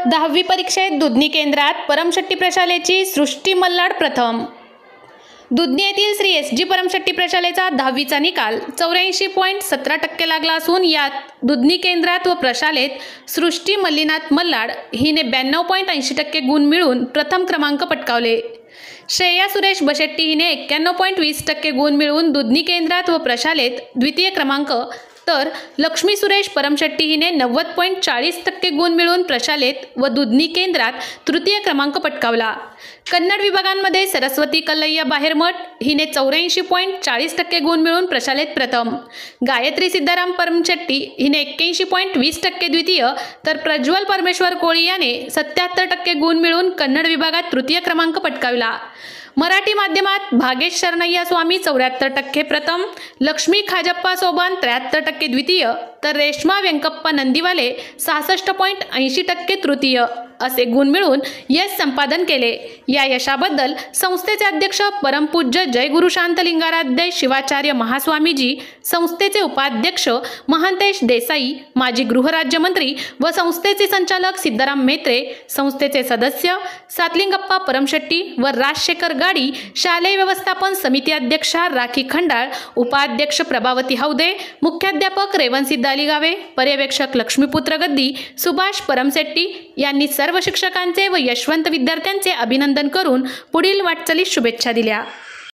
10वी परीक्षेत दुधनी केंद्रात परमशेट्टी प्रशालेची सृष्टी मल्लाड प्रथम। दुधनी येथील श्री एस.जी. परमशेट्टी प्रशालेचा 10वीचा निकाल 84.17% लागला असून यात दुधनी केंद्रात व प्रशालेत सृष्टी मल्लीनाथ मल्लाड हिने 92.80% गुण मिळवून प्रथम क्रमांक पटकावले। श्रेया सुरेश बशेट्टी हिने 91.20% गुण मिळवून दुधनी केंद्रात व प्रशालेत द्वितीय क्रमांक, तर लक्ष्मी सुरेश परमशेट्टी हिने 90.40% गुण मिळवून प्रशालेत व दुधनी केंद्रात तृतीय क्रमांक पटकावला। कन्नड विभागांमध्ये सरस्वती कल्लय्या बाहेरमठ हिने 84.40% गुण मिळवून प्रशालेत प्रथम, गायत्री सिद्धाराम परमशेट्टी हिने 81.20% द्वितीय, तर प्रज्वल परमेश्वर कोळी याने 77% गुण मिळवून कन्नड विभागात तृतीय क्रमांक पटकावला। मराठी माध्यमात भागेश शरणय्या स्वामी 74% प्रथम, लक्ष्मी खाजप्पा सोबान 73% द्वितीय, तर रेश्मा व्यंकप्पा नंदीवाले 66.80% तृतीय असे गुण मिळवून यश संपादन केले। या यशाबद्दल संस्थेचे अध्यक्ष परमपूज्य जयगुरु शांत लिंगाराध्य शिवाचार्य महास्वामीजी, संस्थेचे उपाध्यक्ष महांतेश देसाई, माजी गृहराज्यमंत्री व संस्थेचे संचालक सिद्धाराम मेत्रे, संस्थेचे सदस्य सातलिंगप्पा परमशेट्टी व राजशेखर गाडी, शालेय व्यवस्थापन समिती अध्यक्षा राखी खंडाळ, उपाध्यक्ष प्रभावती हौदे, मुख्याध्यापक रेवणसिद्ध दालिगावे, पर्यवेक्षक लक्ष्मीपुत्र गद्दी, सुभाष परमशेट्टी यांनी सर्व शिक्षकांचे व यशवंत विद्यार्थ्यांचे अभिनंदन करून पुढील वाटचालीस शुभेच्छा दिल्या।